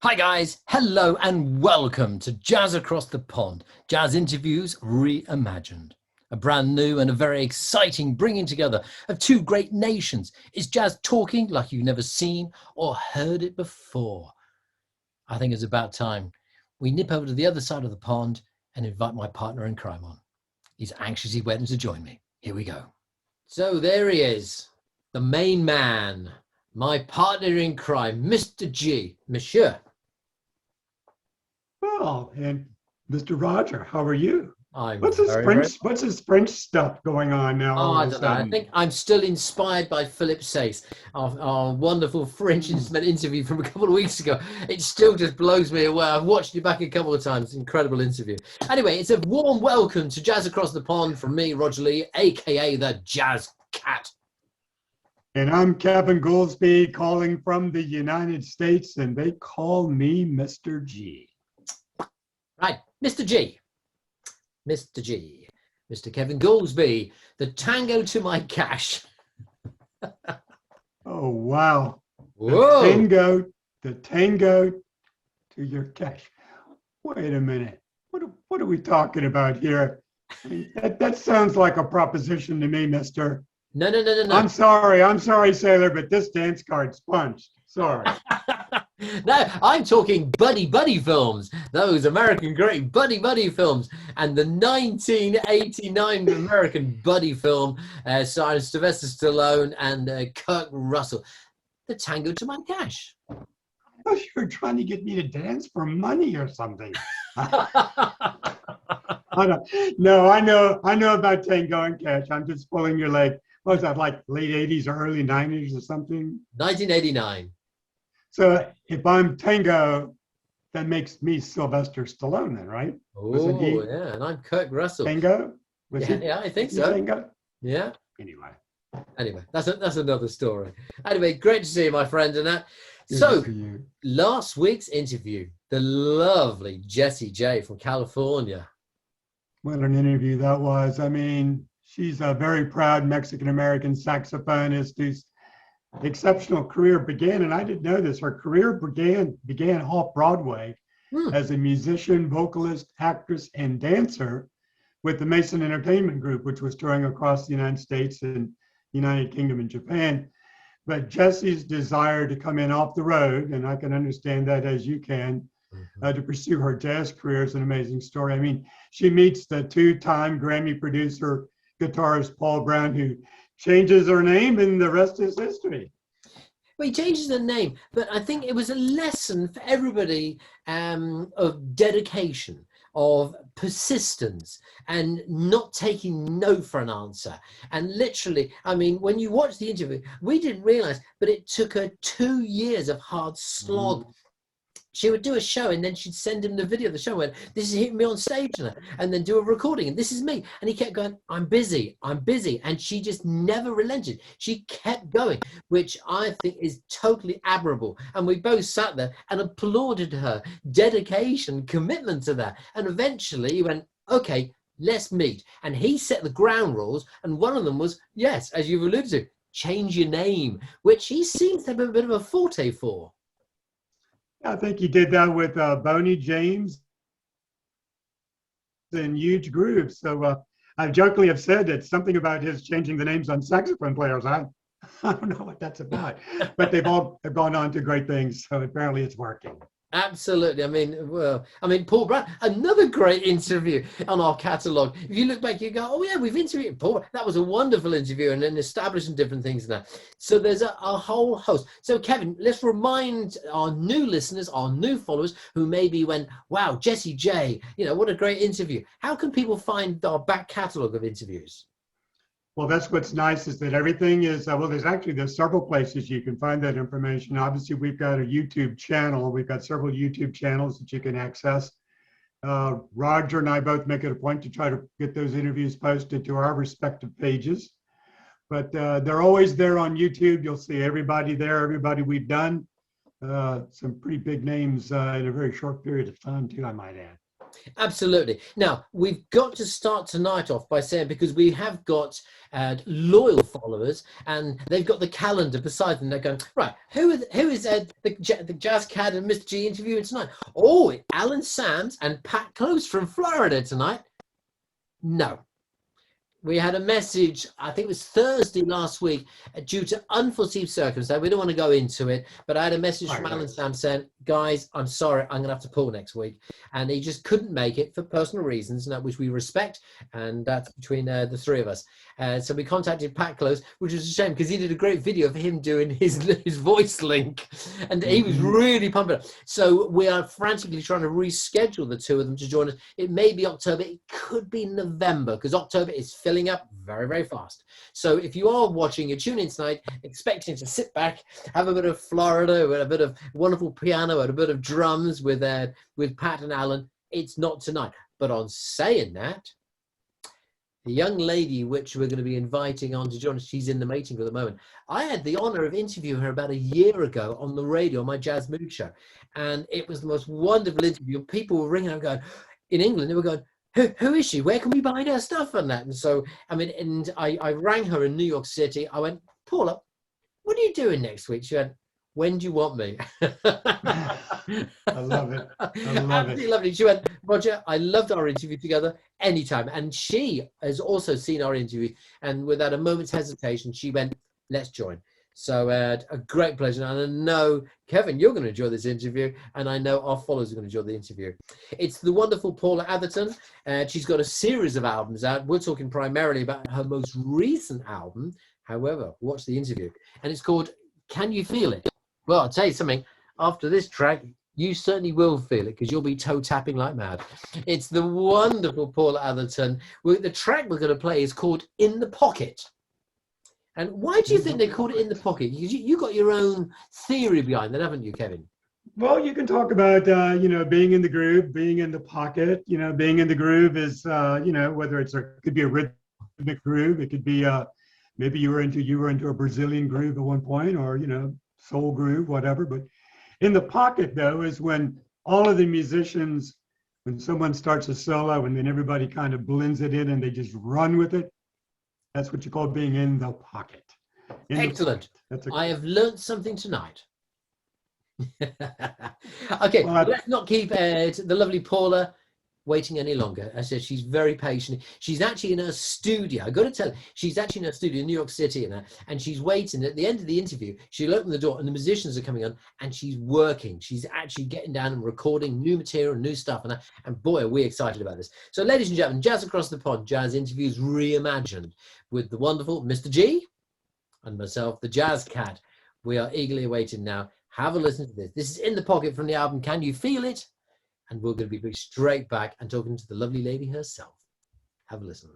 Hi guys, hello and welcome to Jazz Across the Pond, Jazz Interviews Reimagined. A brand new and a very exciting bringing together of two great nations. Is jazz talking like you've never seen or heard it before? I think it's about time we nip over to the other side of the pond and invite my partner in crime on. He's anxiously waiting to join me. Here we go. So there he is, the main man, my partner in crime, Mr. G, Monsieur. Well, and Mr. Roger, how are you? I'm What's this very, very. French? What's this French stuff going on now? Oh, All I of a don't know. I sudden, think I'm still inspired by Philip Sayce, our wonderful French instrument interview from a couple of weeks ago. It still just blows me away. I've watched it back a couple of times. Incredible interview. Anyway, it's a warm welcome to Jazz Across the Pond from me, Roger Lee, aka the Jazz Cat. and I'm Kevin Goolsby calling from the United States, and they call me Mr. G. Right, Mr. G. Mr. G. Mr. Kevin Goolsby, the tango to my cash. Oh wow! Whoa! The tango to your cash. Wait a minute. What are we talking about here? I mean, that sounds like a proposition to me, Mister. No. I'm sorry, sailor, but this dance card's punched. Sorry. No, I'm talking buddy films, those American great buddy films, and the 1989 American buddy film starring Sylvester Stallone and Kirk Russell, The Tango to My Cash. Oh, you were trying to get me to dance for money or something. No, I know about Tango and Cash. I'm just pulling your leg. What was that, like late 80s or early 90s or something? 1989. So if I'm Tango, that makes me Sylvester Stallone then, right? Oh, yeah, and I'm Kirk Russell. Tango? Yeah, I think so. Tango? Yeah. Anyway, that's another story. Anyway, great to see you, my friend. And so, last week's interview, the lovely Jessie J from California. What an interview that was. I mean, she's a very proud Mexican-American saxophonist whose exceptional career began, and I didn't know this, her career began off-Broadway as a musician, vocalist, actress, and dancer with the Mason Entertainment Group, which was touring across the United States and United Kingdom and Japan. But Jessie's desire to come in off the road, and I can understand that as you can, to pursue her jazz career is an amazing story. I mean, she meets the two-time Grammy producer, guitarist Paul Brown, who changes her name, and the rest is history. Well, he changes her name, but I think it was a lesson for everybody of dedication, of persistence, and not taking no for an answer. And literally, I mean, when you watch the interview, we didn't realize, but it took her 2 years of hard slog. She would do a show and then she'd send him the video of the show and this is me on stage and then do a recording and this is me. And he kept going, I'm busy. And she just never relented. She kept going, which I think is totally admirable. And we both sat there and applauded her dedication, commitment to that. And eventually he went, okay, let's meet. And he set the ground rules. And one of them was, yes, as you've alluded to, change your name, which he seems to have a bit of a forte for. I think he did that with Boney James and Huge Grooves. So I jokingly have said that something about his changing the names on saxophone players. I don't know what that's about, but they've all gone on to great things. So apparently it's working. Absolutely. I mean, Paul Brown, another great interview on our catalogue. If you look back, you go, oh yeah, we've interviewed Paul. That was a wonderful interview and then establishing different things now. So there's a whole host. So Kevin, let's remind our new listeners, our new followers who maybe went, wow, Jessie J, what a great interview. How can people find our back catalogue of interviews? Well, that's what's nice is that everything is, there's several places you can find that information. Obviously, we've got a YouTube channel. We've got several YouTube channels that you can access. Roger and I both make it a point to try to get those interviews posted to our respective pages. But they're always there on YouTube. You'll see everybody there, everybody we've done. Some pretty big names in a very short period of time, too, I might add. Absolutely. Now, we've got to start tonight off by saying, because we have got loyal followers and they've got the calendar beside them. They're going, right, who is the Jazz Cat and Mr. G interviewing tonight? Oh, Alan Sams and Pat Close from Florida tonight. No. We had a message, I think it was Thursday last week, due to unforeseen circumstances. We don't want to go into it, but I had a message from Alan Sam saying, guys, I'm sorry, I'm going to have to pull next week. And he just couldn't make it for personal reasons, which we respect. And that's between the three of us. So we contacted Pat Close, which was a shame because he did a great video of him doing his voice link. And he was really pumping up. So we are frantically trying to reschedule the two of them to join us. It may be October. It could be November because October is filling up very, very fast. So if you are watching, you tune in tonight, expecting to sit back, have a bit of Florida, with a bit of wonderful piano and a bit of drums with Pat and Alan. It's not tonight. But on saying that, the young lady which we're going to be inviting on to join us, she's in the making for the moment. I had the honor of interviewing her about a year ago on the radio, on my Jazz Mood show. And it was the most wonderful interview. People were ringing and going, in England, they were going, who is she? Where can we buy her stuff and that? And so, I mean, and I rang her in New York City. I went, Paula, what are you doing next week? She went, when do you want me? I love it. I love Absolutely it. lovely. She went, Roger, I loved our interview together anytime. And she has also seen our interview. And without a moment's hesitation, she went, let's join. So a great pleasure. And I know, Kevin, you're going to enjoy this interview. And I know our followers are going to enjoy the interview. It's the wonderful Paula Atherton. She's got a series of albums out. We're talking primarily about her most recent album. However, watch the interview. And it's called Can You Feel It? Well, I'll tell you something. After this track, you certainly will feel it because you'll be toe tapping like mad. It's the wonderful Paula Atherton. The track we're going to play is called In the Pocket. And why do you think they called it In the Pocket? Because you got your own theory behind that, haven't you, Kevin? Well, you can talk about, being in the groove, being in the pocket. Being in the groove is, whether could be a rhythmic groove. It could be, maybe you were into a Brazilian groove at one point, or, soul groove, whatever. But in the pocket, though, is when all of the musicians, when someone starts a solo and then everybody kind of blends it in and they just run with it. That's what you call being in the pocket. Excellent. I have learned something tonight. Okay, well, let's not keep the lovely Paula waiting any longer. I said she's very patient. She's actually in her studio. I got to tell you, she's actually in her studio in New York City, and she's waiting. At the end of the interview, she'll open the door, and the musicians are coming on, and she's working. She's actually getting down and recording new material, new stuff, and boy, are we excited about this. So, ladies and gentlemen, Jazz Across the Pond, Jazz Interviews Reimagined with the wonderful Mr. G and myself, the Jazz Cat. We are eagerly awaiting now. Have a listen to this. This is In the Pocket from the album Can You Feel It? And we're going to be straight back and talking to the lovely lady herself. Have a listen.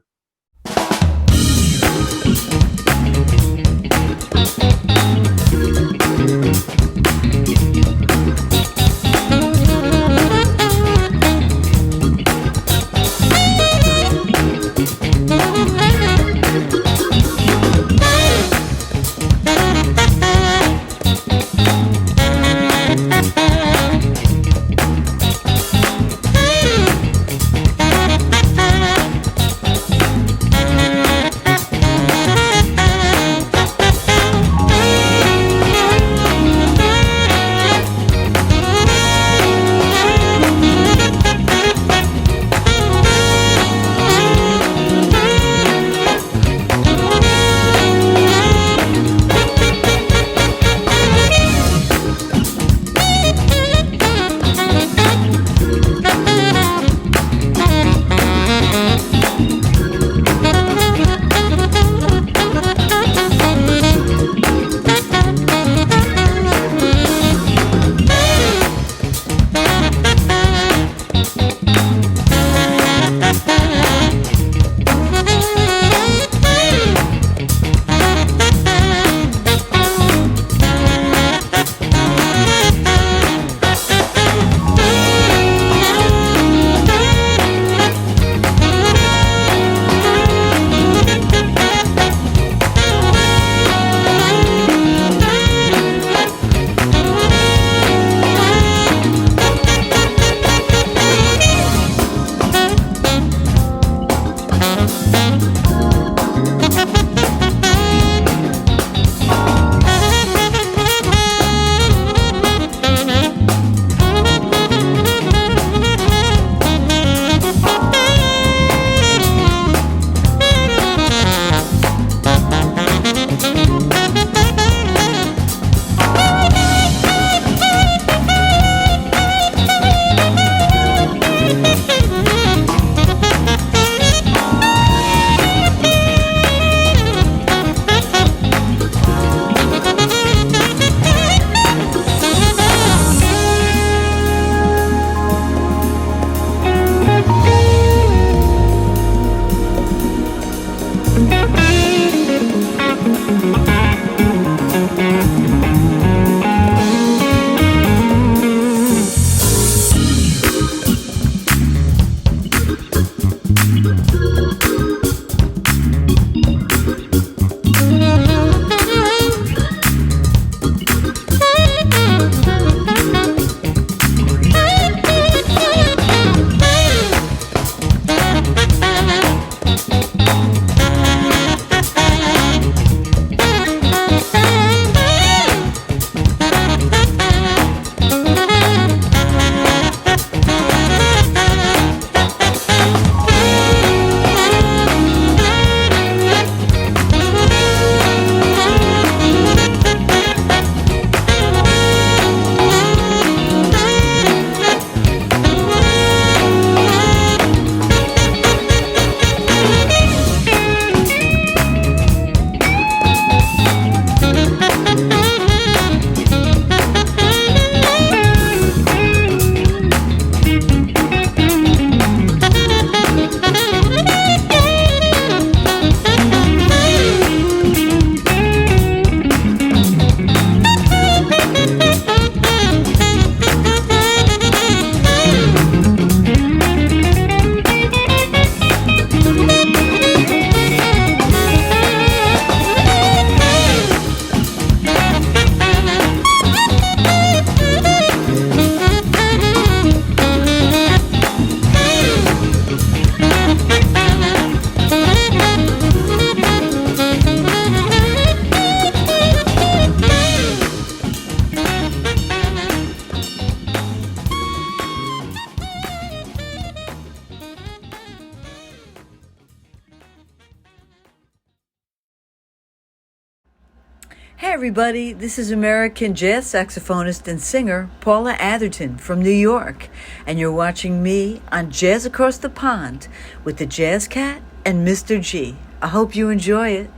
Hi, everybody. This is American jazz saxophonist and singer Paula Atherton from New York, and you're watching me on Jazz Across the Pond with the Jazz Cat and Mr. G. I hope you enjoy it.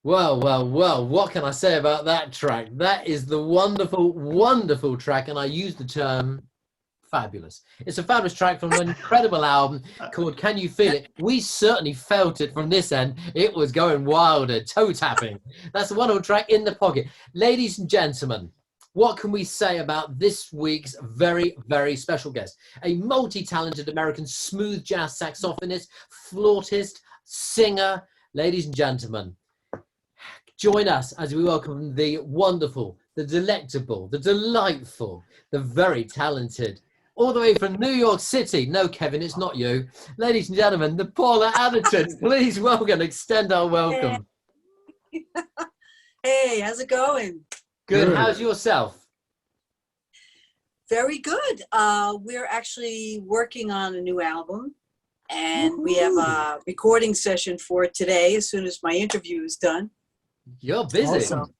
Well, what can I say about that track? That is the wonderful, wonderful track, and I use the term fabulous. It's a fabulous track from an incredible album called Can You Feel It? We certainly felt it from this end. It was going wilder, toe tapping. That's a wonderful track in the pocket. Ladies and gentlemen, what can we say about this week's very, very special guest? A multi-talented American smooth jazz saxophonist, flautist, singer. Ladies and gentlemen, join us as we welcome the wonderful, the delectable, the delightful, the very talented, all the way from New York City. No, Kevin, it's not you. Ladies and gentlemen, the Paula Atherton. Please welcome, extend our welcome. Hey, how's it going? Good. How's yourself? Very good. We're actually working on a new album, and we have a recording session for it today as soon as my interview is done. You're busy. Awesome.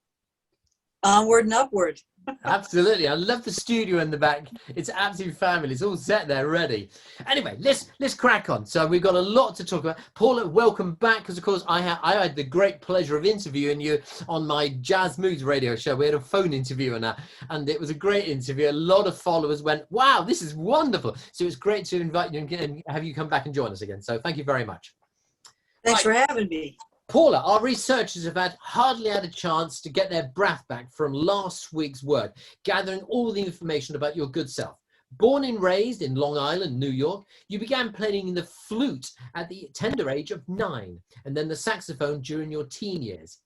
Onward and upward. Absolutely. I love the studio in the back. It's absolutely fabulous. It's all set there, ready. Anyway, let's crack on. So we've got a lot to talk about. Paula, welcome back, because of course I had the great pleasure of interviewing you on my Jazz Moods radio show. We had a phone interview and it was a great interview. A lot of followers went, wow, this is wonderful. So it's great to invite you and have you come back and join us again. So thank you very much. Thanks for having me. Paula, our researchers have hardly had a chance to get their breath back from last week's work, gathering all the information about your good self. Born and raised in Long Island, New York, you began playing the flute at the tender age of 9, and then the saxophone during your teen years.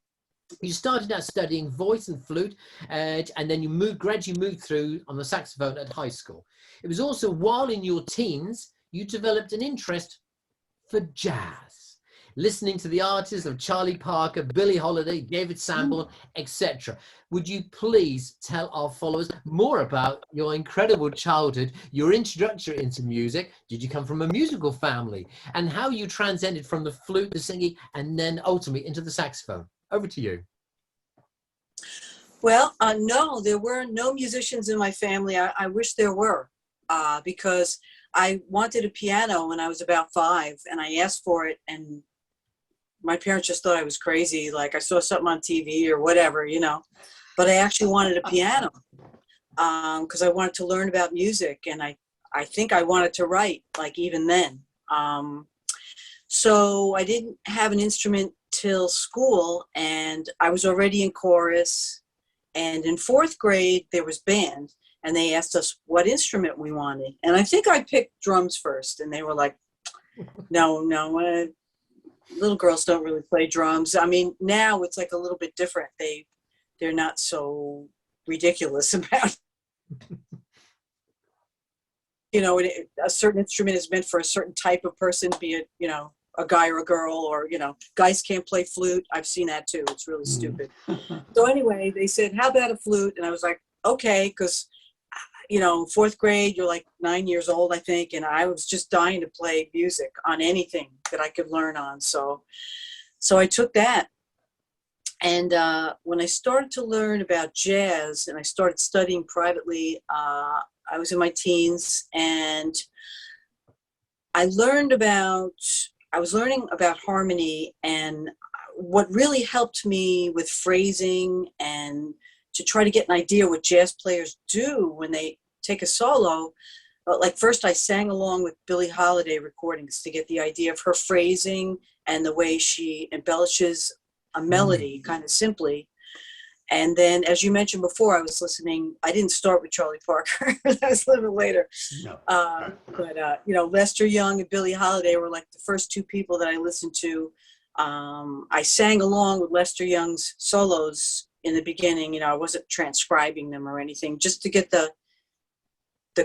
You started out studying voice and flute, and then you gradually moved through on the saxophone at high school. It was also while in your teens, you developed an interest for jazz, listening to the artists of Charlie Parker, Billie Holiday, David Sanborn, etc. Would you please tell our followers more about your incredible childhood, your introduction into music? Did you come from a musical family? And how you transcended from the flute to singing and then ultimately into the saxophone? Over to you. Well, no, there were no musicians in my family. I wish there were, because I wanted a piano when I was about 5, and I asked for it, and my parents just thought I was crazy, like I saw something on TV or whatever, but I actually wanted a piano because I wanted to learn about music, and I think I wanted to write, like even then. So I didn't have an instrument till school, and I was already in chorus, and in 4th grade there was band, and they asked us what instrument we wanted, and I think I picked drums first, and they were like, no, little girls don't really play drums. I mean, now it's like a little bit different. They're not so ridiculous about, a certain instrument is meant for a certain type of person, be it, a guy or a girl, or, guys can't play flute. I've seen that too. It's really stupid. So anyway, they said, how about a flute? And I was like, okay, because 4th grade, you're like 9 years old, I think, and I was just dying to play music on anything that I could learn on. So I took that. And when I started to learn about jazz and I started studying privately, I was in my teens, and I was learning about harmony, and what really helped me with phrasing and to try to get an idea what jazz players do when they take a solo. Like first I sang along with Billie Holiday recordings to get the idea of her phrasing and the way she embellishes a melody kind of simply. And then, as you mentioned before, I didn't start with Charlie Parker. That was a little bit later. No. But Lester Young and Billie Holiday were like the first 2 people that I listened to. I sang along with Lester Young's solos in the beginning. I wasn't transcribing them or anything, just to get the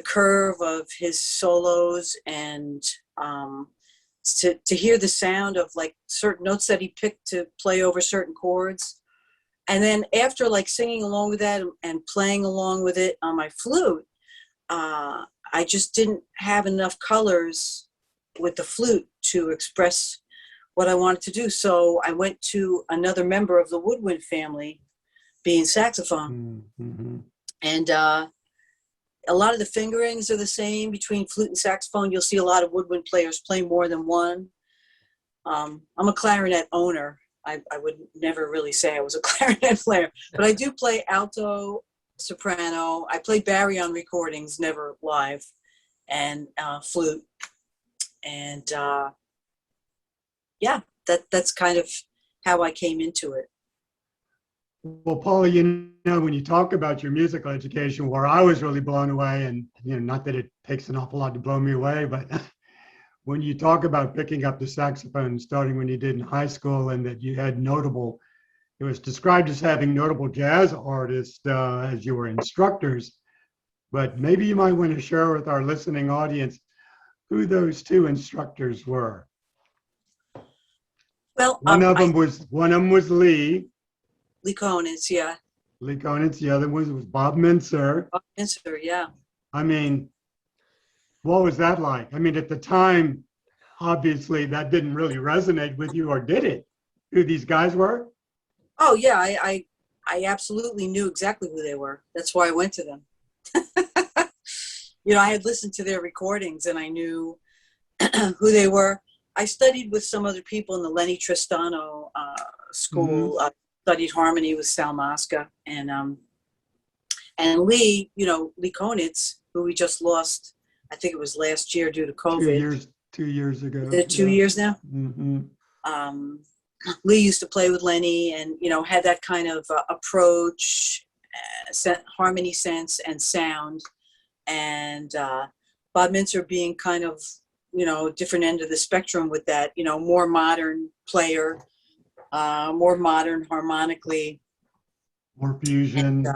curve of his solos, and to hear the sound of like certain notes that he picked to play over certain chords. And then after like singing along with that and playing along with it on my flute, I just didn't have enough colors with the flute to express what I wanted to do. So I went to another member of the woodwind family, being saxophone. Mm-hmm. And a lot of the fingerings are the same between flute and saxophone. You'll see a lot of woodwind players play more than one. I'm a clarinet owner. I would never really say I was a clarinet player, but I do play alto, soprano. I play Barry on recordings, never live, and flute. And yeah, that's kind of how I came into it. Well, Paula, you know, when you talk about your musical education, where I was really blown away, and you know, not that it takes an awful lot to blow me away, but when you talk about picking up the saxophone, starting when you did in high school, and that you had notable, it was described as having notable jazz artists as your instructors, but maybe you might want to share with our listening audience who those two instructors were. Well, one of them was Lee. Lee Konitz, yeah. Lee Konitz. The other was Bob Mintzer. Bob Mintzer, yeah. I mean, what was that like? I mean, at the time, obviously that didn't really resonate with you, or did it? Who these guys were? Oh yeah, I absolutely knew exactly who they were. That's why I went to them. You know, I had listened to their recordings and I knew who they were. I studied with some other people in the Lenny Tristano school. Mm-hmm. Studied harmony with Sal Mosca and Lee, you know, Lee Konitz, who we just lost. I think it was last year due to COVID. 2 years ago. Is it 2 years now? Mm-hmm. Lee used to play with Lenny, and you know, had that kind of approach, harmony sense and sound, and Bob Mintzer being kind of, you know, different end of the spectrum with that, you know, more modern player. More modern harmonically. More fusion. And,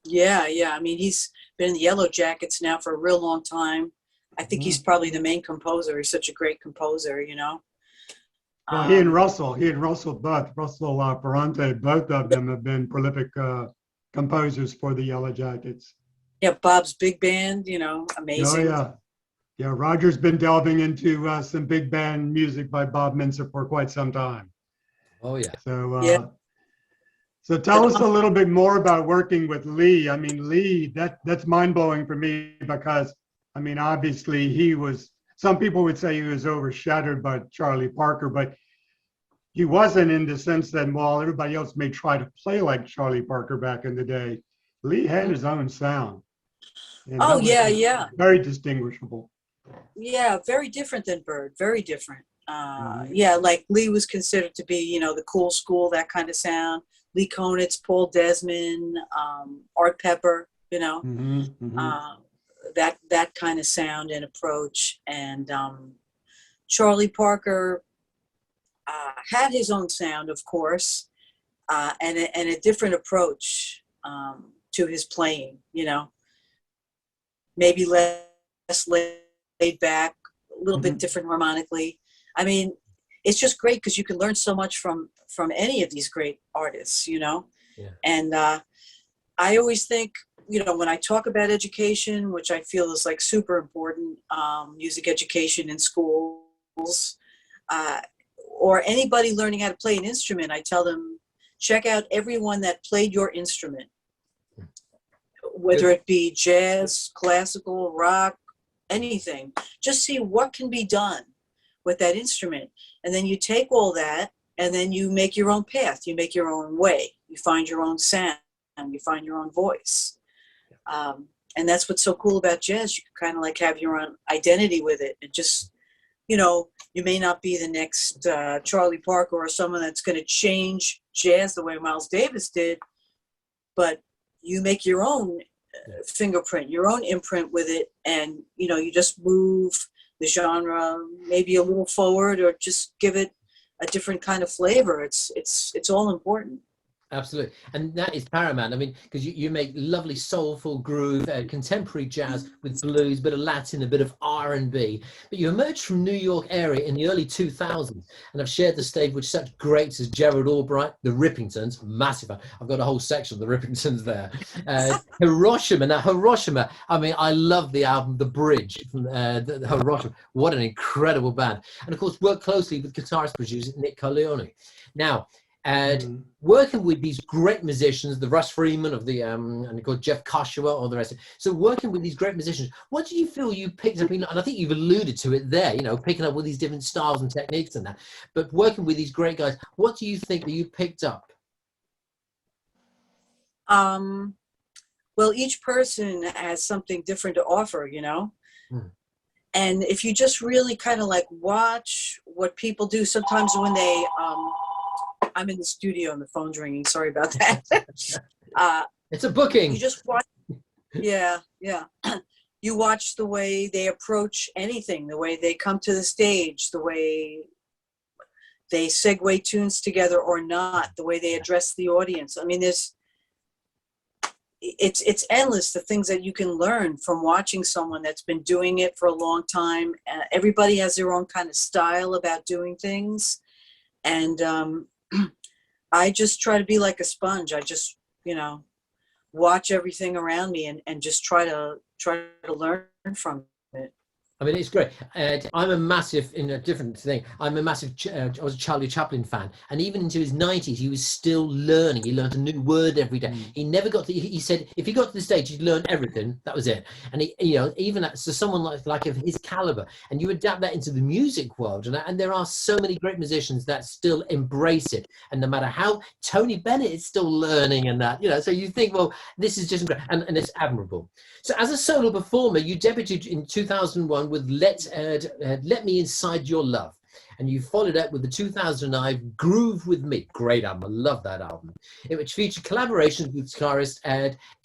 yeah. I mean, he's been in the Yellow Jackets now for a real long time. I think he's probably the main composer. He's such a great composer, you know. Well, he and Russell both, Russell Ferrante, both of them have been prolific composers for the Yellow Jackets. Yeah, Bob's big band, you know, amazing. Oh, yeah. Yeah, Roger's been delving into some big band music by Bob Mintzer for quite some time. Oh yeah. So, Yeah. So tell us a little bit more about working with Lee. I mean, Lee, that's mind-blowing for me because, I mean, obviously he was, some people would say he was overshadowed by Charlie Parker, but he wasn't, in the sense that while everybody else may try to play like Charlie Parker back in the day, Lee had his own sound. And Oh, that was yeah. very distinguishable. Yeah, very different than Bird, very different. Yeah, like Lee was considered to be, you know, the cool school, that kind of sound. Lee Konitz, Paul Desmond, Art Pepper, you know, that kind of sound and approach. And Charlie Parker had his own sound, of course, and a different approach to his playing, you know, maybe less laid back, a little bit different harmonically. I mean, it's just great because you can learn so much from any of these great artists, you know. Yeah. And I always think, you know, when I talk about education, which I feel is like super important, music education in schools, or anybody learning how to play an instrument, I tell them, check out everyone that played your instrument, whether it be jazz, classical, rock, anything. Just see what can be done with that instrument. And then you take all that and then you make your own path. You make your own way. You find your own sound. You find your own voice. And that's what's so cool about jazz. You can kind of like have your own identity with it. It just, you know, you may not be the next Charlie Parker or someone that's going to change jazz the way Miles Davis did, but you make your own fingerprint, your own imprint with it. And, you know, you just move the genre maybe a little forward or just give it a different kind of flavor. It's all important. Absolutely. And that is paramount. I mean, because you make lovely soulful groove, contemporary jazz with blues, a bit of Latin, a bit of R&B. But you emerged from New York area in the early 2000s and have shared the stage with such greats as Gerald Albright, the Rippingtons, massive. I've got a whole section of the Rippingtons there. Hiroshima. Now, Hiroshima, I mean, I love the album, The Bridge from the Hiroshima. What an incredible band. And of course, work closely with guitarist producer Nick Corleone. Now, And working with these great musicians, the Russ Freeman of the and of course Jeff Koshua, all the rest. So working with these great musicians, what do you feel you picked up? And I think you've alluded to it there, you know, picking up all these different styles and techniques and that. But working with these great guys, what do you think that you picked up? Well, each person has something different to offer, you know. And if you just really kind of like watch what people do, sometimes when they I'm in the studio and the phone's ringing. Sorry about that. It's a booking. You just watch. Yeah. You watch the way they approach anything, the way they come to the stage, the way they segue tunes together or not, the way they address the audience. I mean, it's endless, the things that you can learn from watching someone that's been doing it for a long time. Everybody has their own kind of style about doing things. And I just try to be like a sponge. I just, you know, watch everything around me and just try to learn from it. I mean, it's great. I'm a massive, in a different thing, I'm a massive, I was a Charlie Chaplin fan. And even into his 90s, he was still learning. He learned a new word every day. He never got to, he said, if he got to the stage, he'd learn everything. That was it. And he, you know, even so someone like of his caliber, and you adapt that into the music world. And there are so many great musicians that still embrace it. And no matter how, Tony Bennett is still learning and that, you know, so you think, well, this is just great. And it's admirable. So as a solo performer, you debuted in 2001 with Let Me Inside Your Love, and you followed up with the 2009 Groove With Me. Great album. I love that album, in which featured collaborations with guitarist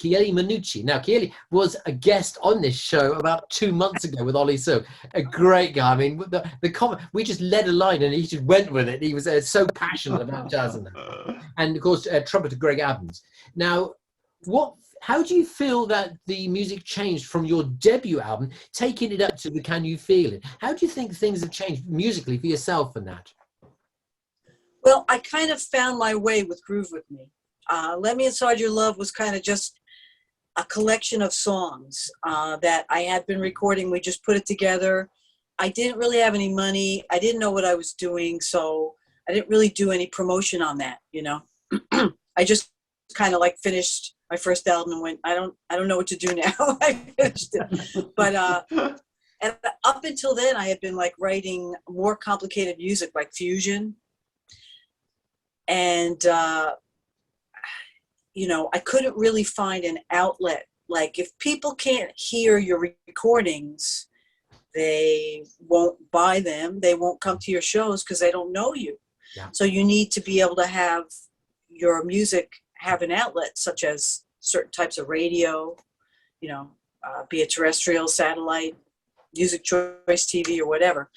Chieli Minucci. Now, Chieli was a guest on this show about 2 months ago with Ollie So, a great guy. I mean, the comment, we just led a line and he just went with it. He was so passionate about jazz and that. And of course, trumpeter Greg Adams. Now, how do you feel that the music changed from your debut album, taking it up to the Can You Feel It? How do you think things have changed musically for yourself and that? Well, I kind of found my way with Groove With Me. Let Me Inside Your Love was kind of just a collection of songs that I had been recording. We just put it together. I didn't really have any money. I didn't know what I was doing, so I didn't really do any promotion on that, you know. I just kind of like finished my first album and went, I don't know what to do now. I finished it. But and up until then, I had been like writing more complicated music, like fusion. And, you know, I couldn't really find an outlet. Like, if people can't hear your recordings, they won't buy them. They won't come to your shows because they don't know you. Yeah. So you need to be able to have your music have an outlet, such as certain types of radio, you know, be it terrestrial, satellite, Music Choice TV, or whatever.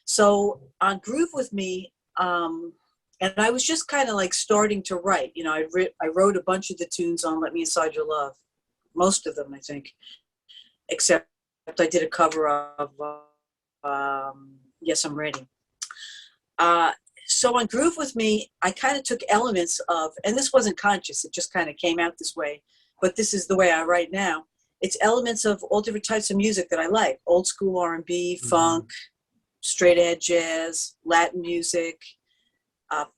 So on Groove With Me, and I was just kind of like starting to write. You know, I wrote a bunch of the tunes on Let Me Inside Your Love, most of them, I think, except I did a cover of Yes, I'm Ready. So on Groove With Me, I kind of took elements of, and this wasn't conscious, it just kind of came out this way, but this is the way I write now. It's elements of all different types of music that I like. Old school R&B, funk, straight ahead jazz, Latin music,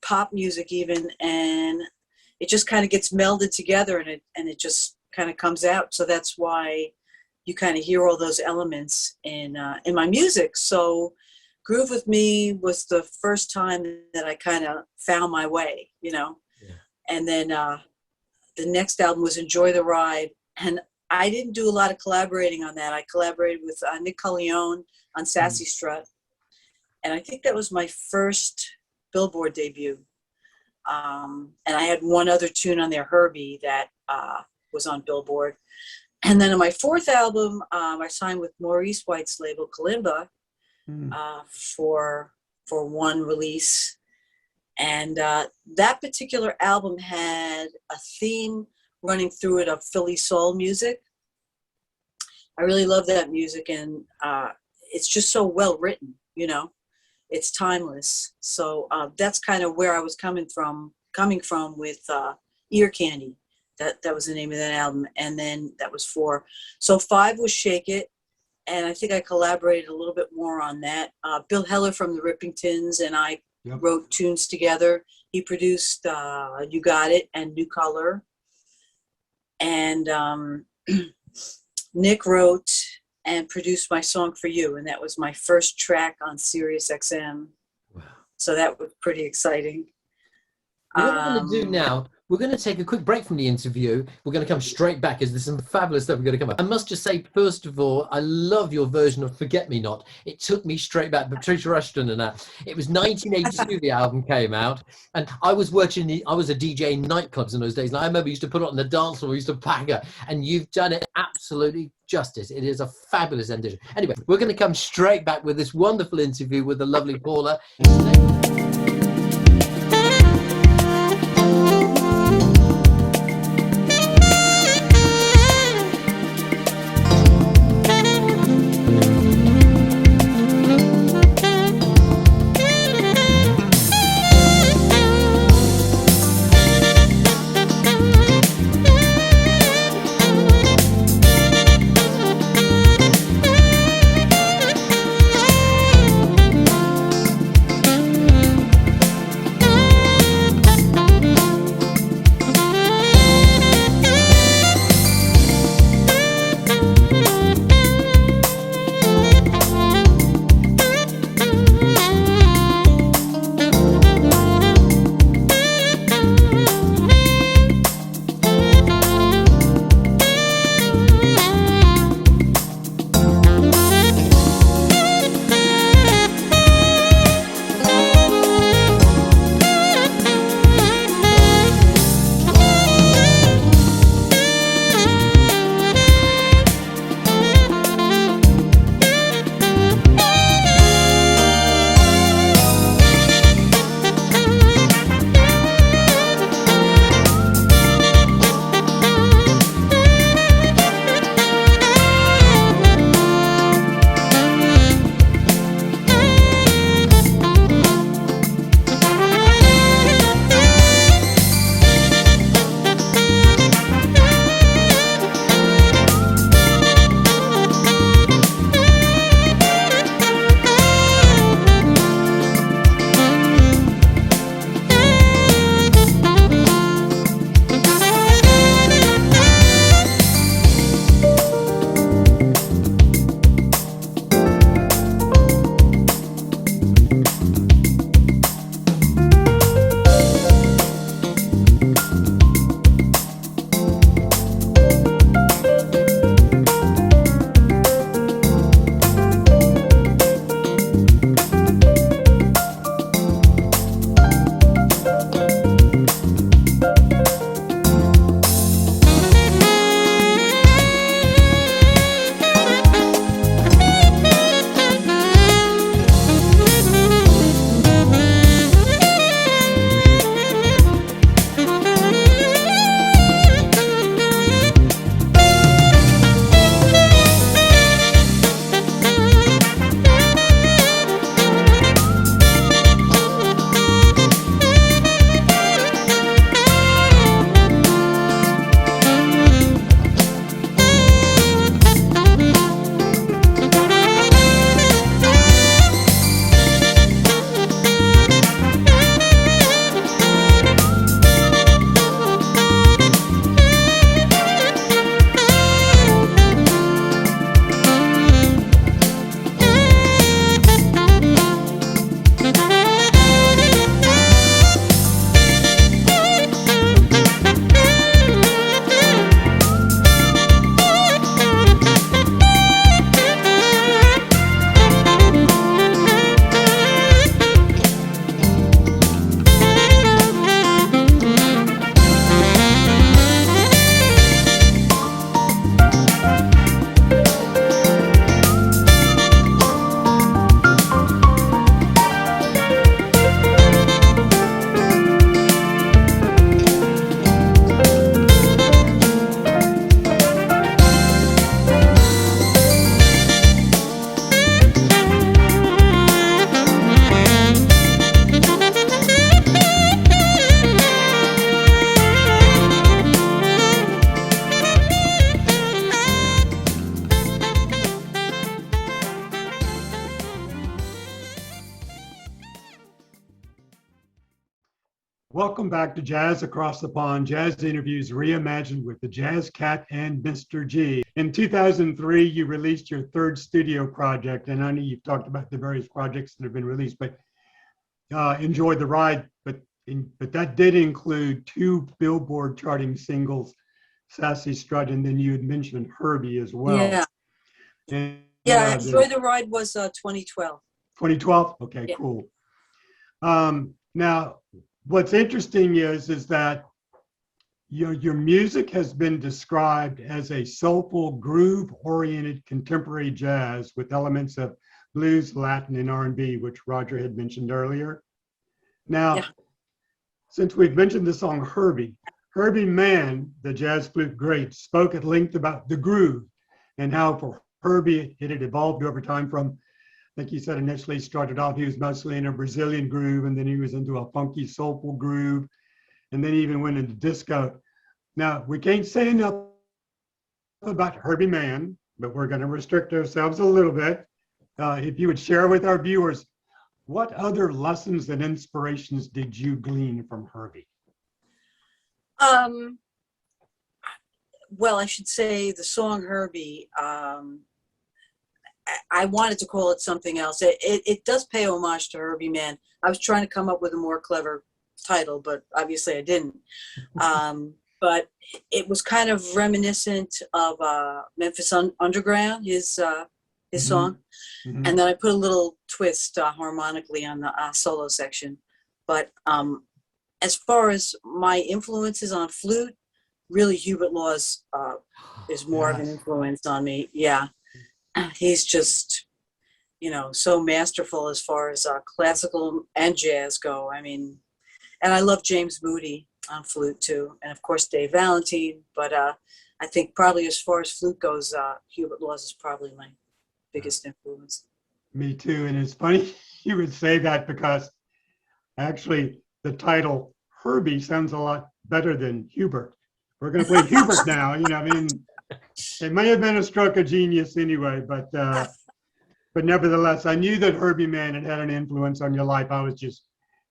pop music even, and it just kind of gets melded together and it just kind of comes out. So that's why you kind of hear all those elements in my music. So Groove With Me was the first time that I kind of found my way, you know. Yeah. And then the next album was Enjoy the Ride. And I didn't do a lot of collaborating on that. I collaborated with Nick Colleone on Sassy Strut. And I think that was my first Billboard debut. And I had one other tune on there, Herbie, that was on Billboard. And then on my fourth album, I signed with Maurice White's label, Kalimba, for one release. And that particular album had a theme running through it of Philly soul music. I really love that music, and it's just so well written, you know. It's timeless. So that's kind of where I was coming from with Ear Candy. That was the name of that album. And then that was 4. So 5 was Shake It. And I think I collaborated a little bit more on that. Bill Heller from the Rippingtons and I Yep. wrote tunes together. He produced You Got It and New Color. And Nick wrote and produced my song For You, and that was my first track on Sirius XM. Wow. So that was pretty exciting. What we're going to do now, we're going to take a quick break from the interview. We're going to come straight back because there's some fabulous stuff we're going to come up. I must just say, first of all, I love your version of Forget Me Not. It took me straight back. Patricia Rushton and that. It was 1982, the album came out. And I was I was a DJ in nightclubs in those days. And I remember we used to put it on the dance floor, we used to pack her. And you've done it absolutely justice. It is a fabulous edition. Anyway, we're going to come straight back with this wonderful interview with the lovely Paula. Welcome back to Jazz Across the Pond, Jazz Interviews Reimagined with the Jazz Cat and Mr. G. In 2003, you released your third studio project, and I know you've talked about the various projects that have been released, but Enjoy the Ride, but that did include 2 Billboard charting singles, Sassy Strut, and then you had mentioned Herbie as well. Yeah. And, Yeah, Enjoy the Ride was 2012. 2012? Okay, Yeah. cool. Now, what's interesting is that your music has been described as a soulful, groove-oriented contemporary jazz with elements of blues, Latin, and R&B, which Roger had mentioned earlier. Now, Yeah. since we've mentioned the song Herbie Mann, the jazz flute great, spoke at length about the groove and how for Herbie it had evolved over time from, I think he said initially started off, he was mostly in a Brazilian groove, and then he was into a funky, soulful groove, and then he even went into disco. Now, we can't say enough about Herbie Mann, but we're going to restrict ourselves a little bit. If you would share with our viewers, what other lessons and inspirations did you glean from Herbie? Well, I should say the song Herbie, I wanted to call it something else. It does pay homage to Herbie Mann. I was trying to come up with a more clever title, but obviously I didn't. But it was kind of reminiscent of Memphis Underground, his song. Mm-hmm. And then I put a little twist harmonically on the solo section. But as far as my influences on flute, really Hubert Laws is more of an influence on me. Yeah. He's just, so masterful as far as classical and jazz go. I mean, and I love James Moody on flute too. And of course, Dave Valentine. But I think probably as far as flute goes, Hubert Laws is probably my biggest influence. Me too. And it's funny you would say that because actually the title Herbie sounds a lot better than Hubert. We're going to play Hubert now. It may have been a stroke of genius anyway, but nevertheless, I knew that Herbie Mann had an influence on your life. I was just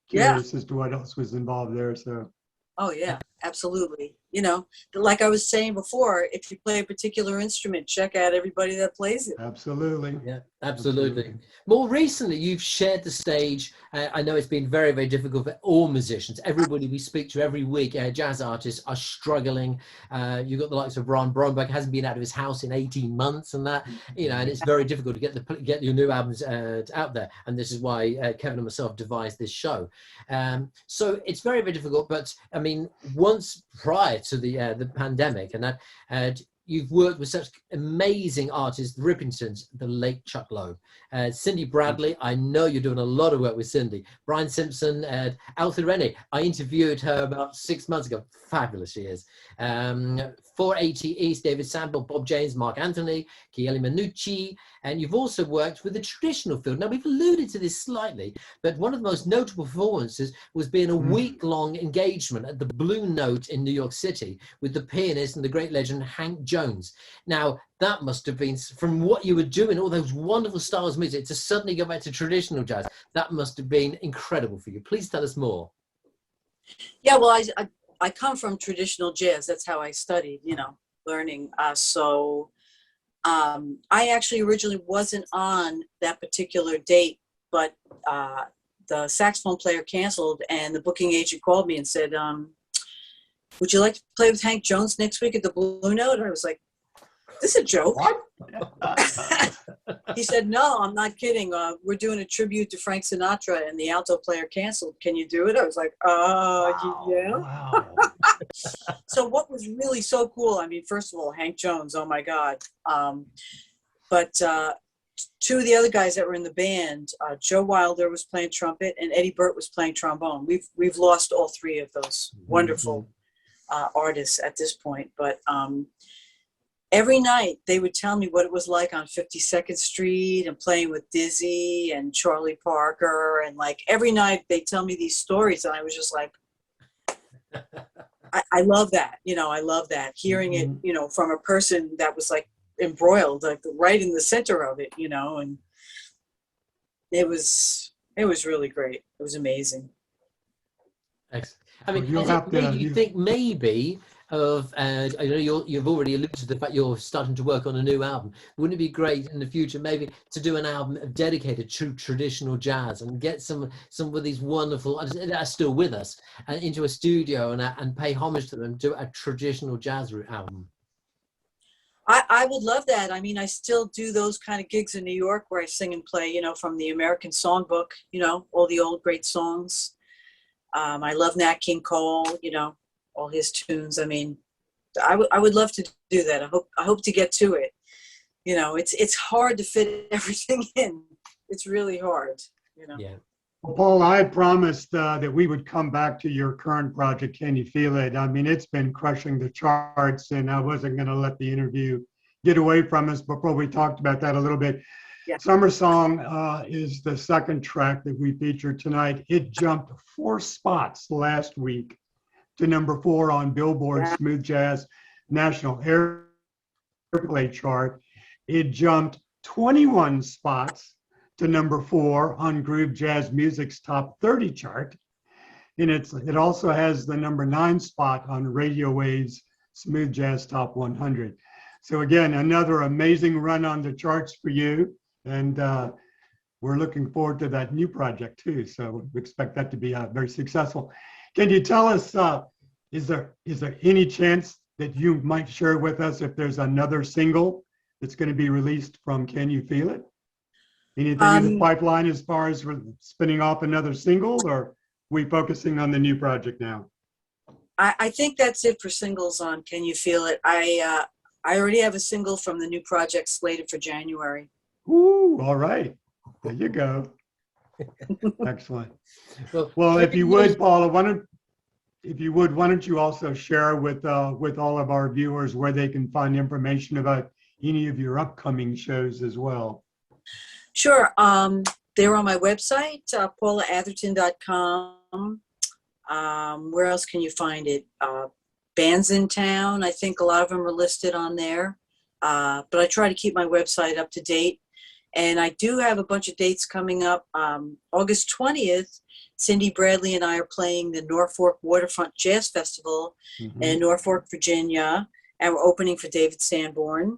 curious as to what else was involved there. So. Oh yeah, absolutely. Like I was saying before, if you play a particular instrument, check out everybody that plays it. Absolutely. Yeah, absolutely. More recently, you've shared the stage. I know it's been very, very difficult for all musicians. Everybody we speak to every week, jazz artists are struggling. You've got the likes of Ron Bromberg, hasn't been out of his house in 18 months and that, and it's very difficult to get your new albums out there. And this is why Kevin and myself devised this show. So it's very, very difficult. But I mean, once prior to the pandemic and that, you've worked with such amazing artists, the Rippingtons, the late Chuck Loeb, Cindy Bradley. I know you're doing a lot of work with Cindy. Brian Simpson, Althea Rennie. I interviewed her about 6 months ago. Fabulous she is. 480 East, David Sandberg, Bob James, Mark Anthony, Chieli Manucci, and you've also worked with the traditional field. Now, we've alluded to this slightly, but one of the most notable performances was being a week-long engagement at the Blue Note in New York City with the pianist and the great legend Hank Jones. Now, that must have been, from what you were doing, all those wonderful styles of music, to suddenly go back to traditional jazz, that must have been incredible for you. Please tell us more. Yeah, well, I come from traditional jazz. That's how I studied, learning. So I actually originally wasn't on that particular date, but the saxophone player canceled and the booking agent called me and said, would you like to play with Hank Jones next week at the Blue Note? And I was like, this is a joke. What? He said, no, I'm not kidding. We're doing a tribute to Frank Sinatra and the alto player canceled. Can you do it? I was like, yeah. Wow. So what was really so cool, I mean, first of all, Hank Jones, oh my God. But two of the other guys that were in the band, Joe Wilder was playing trumpet and Eddie Burt was playing trombone. We've lost all three of those wonderful artists at this point. But every night they would tell me what it was like on 52nd Street and playing with Dizzy and Charlie Parker. And like every night they tell me these stories and I was just like, I love that. I love that. Hearing it, from a person that was like embroiled, like right in the center of it, and it was really great. It was amazing. Excellent. I mean, You'll is it have to. made you think maybe of, I know you've already alluded to the fact you're starting to work on a new album. Wouldn't it be great in the future maybe to do an album dedicated to traditional jazz and get some of these wonderful that are still with us into a studio and pay homage to them, do a traditional jazz album? I would love that. I mean, I still do those kind of gigs in New York where I sing and play, you know, from the American Songbook, you know, all the old great songs. I love Nat King Cole, you know, all his tunes. I mean, I would love to do that. I hope to get to it. You know, it's hard to fit everything in. It's really hard, you know. Yeah. Well, Paul, I had promised that we would come back to your current project. Can you feel it? I mean, it's been crushing the charts, and I wasn't going to let the interview get away from us before we talked about that a little bit. Yeah. Summer Song is the second track that we featured tonight. It jumped 4 spots last week to number 4 on Billboard's Smooth Jazz National Airplay chart. It jumped 21 spots to number 4 on Groove Jazz Music's Top 30 chart. And it also has the number 9 spot on Radio Wave's Smooth Jazz Top 100. So again, another amazing run on the charts for you. And we're looking forward to that new project too. So we expect that to be very successful. Can you tell us, is there any chance that you might share with us if there's another single that's going to be released from Can You Feel It? Anything in the pipeline as far as spinning off another single, or are we focusing on the new project now? I think that's it for singles on Can You Feel It. I already have a single from the new project slated for January. Ooh, all right. There you go. Excellent. Well, if you would, Paula, why don't you also share with all of our viewers where they can find information about any of your upcoming shows as well? Sure. They're on my website, paulaatherton.com. Where else can you find it? Bands in town. I think a lot of them are listed on there. But I try to keep my website up to date. And I do have a bunch of dates coming up. August 20th, Cindy Bradley and I are playing the Norfolk Waterfront Jazz Festival in Norfolk, Virginia. And we're opening for David Sanborn.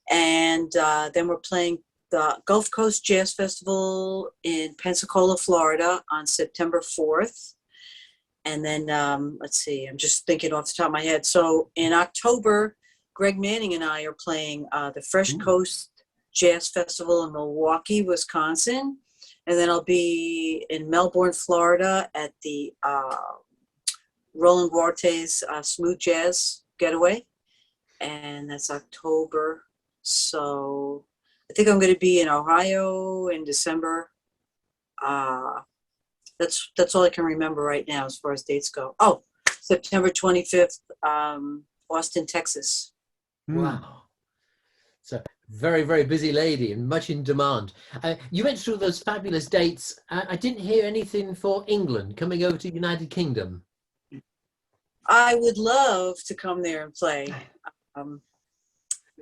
And then we're playing the Gulf Coast Jazz Festival in Pensacola, Florida on September 4th. And then, let's see, I'm just thinking off the top of my head. So in October, Greg Manning and I are playing the Fresh Coast Jazz Festival in Milwaukee, Wisconsin. And then I'll be in Melbourne, Florida at the Roland Duarte's Smooth Jazz Getaway. And that's October. So I think I'm going to be in Ohio in December. That's all I can remember right now as far as dates go. Oh, September 25th, Austin, Texas. Wow. So very, very busy lady and much in demand. You went through those fabulous dates. I didn't hear anything for England coming over to United Kingdom. I would love to come there and play.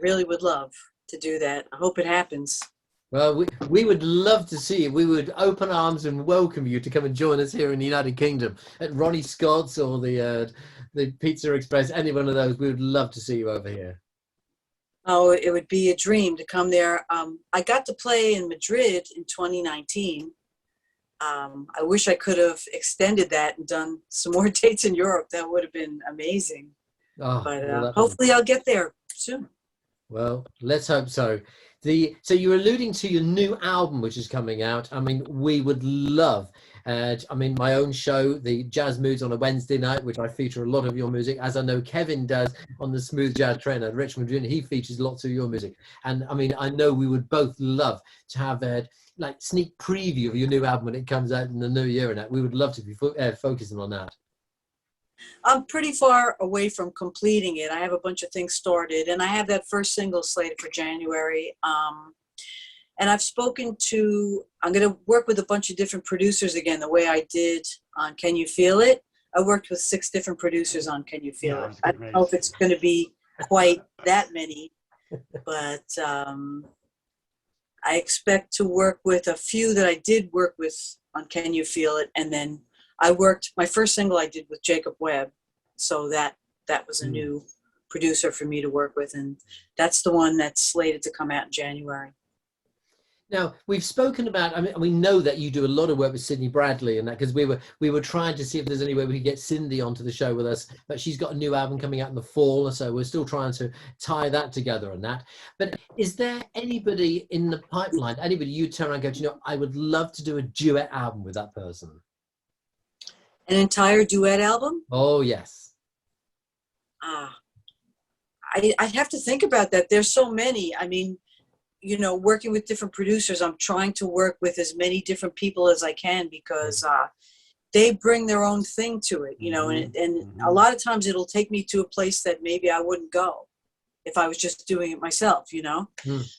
Really would love to do that. I hope it happens. Well, we would love to see you. We would open arms and welcome you to come and join us here in the United Kingdom at Ronnie Scott's or the Pizza Express, any one of those. We would love to see you over here. Oh, it would be a dream to come there. I got to play in Madrid in 2019. I wish I could have extended that and done some more dates in Europe. That would have been amazing. Oh, but well, hopefully I'll get there soon. Well, let's hope so. So you're alluding to your new album, which is coming out. I mean, we would love, my own show, the Jazz Moods on a Wednesday night, which I feature a lot of your music, as I know Kevin does on the Smooth Jazz Train at Richmond, Virginia. He features lots of your music. And I mean, I know we would both love to have a sneak preview of your new album when it comes out in the new year and that. We would love to be focusing on that. I'm pretty far away from completing it. I have a bunch of things started, and I have that first single slated for January. And I'm going to work with a bunch of different producers again, the way I did on Can You Feel It? I worked with 6 different producers on Can You Feel It? I don't know if it's going to be quite that many, but I expect to work with a few that I did work with on Can You Feel It? And then my first single I did with Jacob Webb. So that was a new producer for me to work with. And that's the one that's slated to come out in January. Now, we've spoken about, I mean, we know that you do a lot of work with Sydney Bradley and that, because we were trying to see if there's any way we could get Cindy onto the show with us, but she's got a new album coming out in the fall, so we're still trying to tie that together and that. But is there anybody in the pipeline, anybody you turn around and go, I would love to do a duet album with that person? An entire duet album? Oh, yes. I'd have to think about that. There's so many. I mean, working with different producers, I'm trying to work with as many different people as I can, because they bring their own thing to it, and a lot of times it'll take me to a place that maybe I wouldn't go if I was just doing it myself,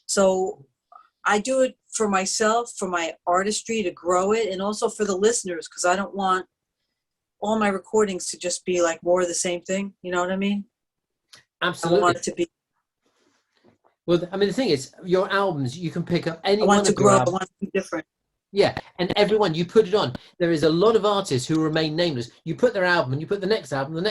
So I do it for myself, for my artistry, to grow it, and also for the listeners, because I don't want all my recordings to just be like more of the same thing. You know what I mean? Absolutely. I want it to be. Well, I mean, the thing is, your albums, you can pick up any I one want to of your grow. I albums. want to be different. Yeah, and everyone, you put it on. There is a lot of artists who remain nameless. You put their album, and you put the next album, and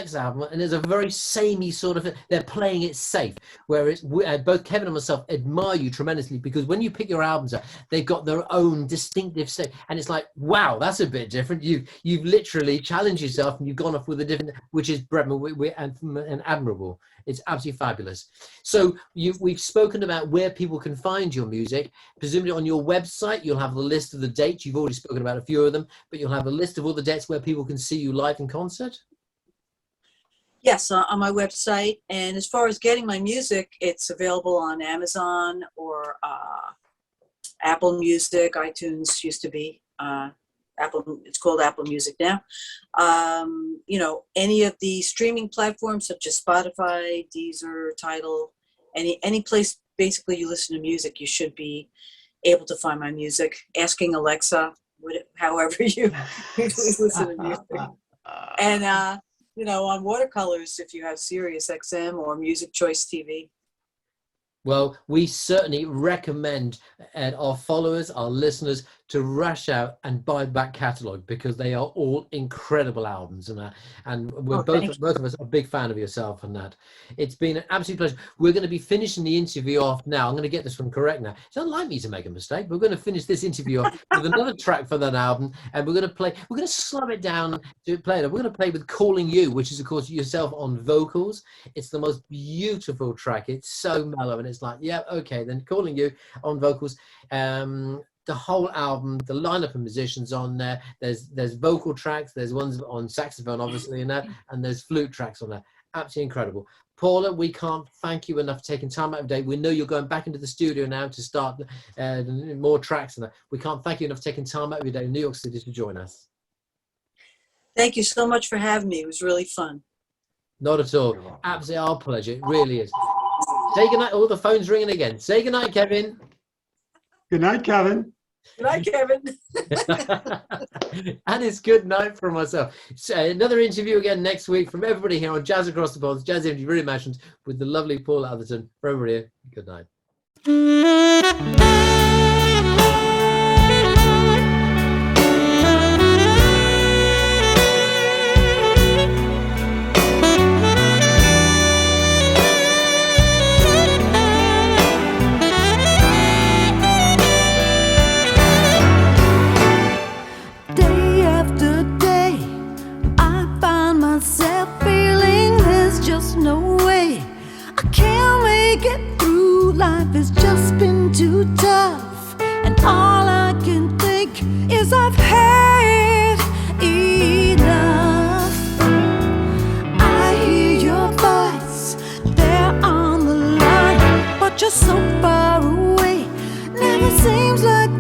there's a very samey sort of, they're playing it safe. Whereas both Kevin and myself admire you tremendously, because when you pick your albums up, they've got their own distinctive state. And it's like, wow, that's a bit different. You've literally challenged yourself, and you've gone off with a different, which is and admirable. It's absolutely fabulous. So we've spoken about where people can find your music. Presumably on your website, you'll have the list of the dates. You've already spoken about a few of them, but you'll have a list of all the dates where people can see you live in concert. Yes, on my website. And as far as getting my music, it's available on Amazon or Apple Music. iTunes used to be. It's called Apple Music now. Any of the streaming platforms such as Spotify, Deezer, Tidal, any place basically you listen to music, you should be able to find my music. Asking Alexa, however you listen to music. And on Watercolors, if you have Sirius XM or Music Choice TV. Well, we certainly recommend our followers, our listeners, to rush out and buy back catalogue, because they are all incredible albums, and we're both of us are a big fan of yourself and that. It's been an absolute pleasure. We're going to be finishing the interview off now. I'm going to get this one correct now. It's unlike me to make a mistake. We're going to finish this interview off with another track for that album, and we're going to slow it down to play it. We're going to play with Calling You, which is of course yourself on vocals. It's the most beautiful track. It's so mellow, and it's like, yeah, okay, then Calling You on vocals. The whole album, the lineup of musicians on there. There's vocal tracks. There's ones on saxophone, obviously, in that, and there's flute tracks on there. Absolutely incredible. Paula, we can't thank you enough for taking time out of the day. We know you're going back into the studio now to start more tracks and that. We can't thank you enough for taking time out of your day in New York City to join us. Thank you so much for having me. It was really fun. Not at all. Absolutely our pleasure. It really is. Say goodnight. Oh, the phone's ringing again. Say goodnight, Kevin. Good night, Kevin. Good night, Kevin. And it's good night from myself. So another interview again next week from everybody here on Jazz Across the Pond, Jazz Interview Reimagined with the lovely Paula Atherton. For everybody, good night. Life has just been too tough, and all I can think is I've had enough. I hear your voice there on the line, but you're so far away. Never seems like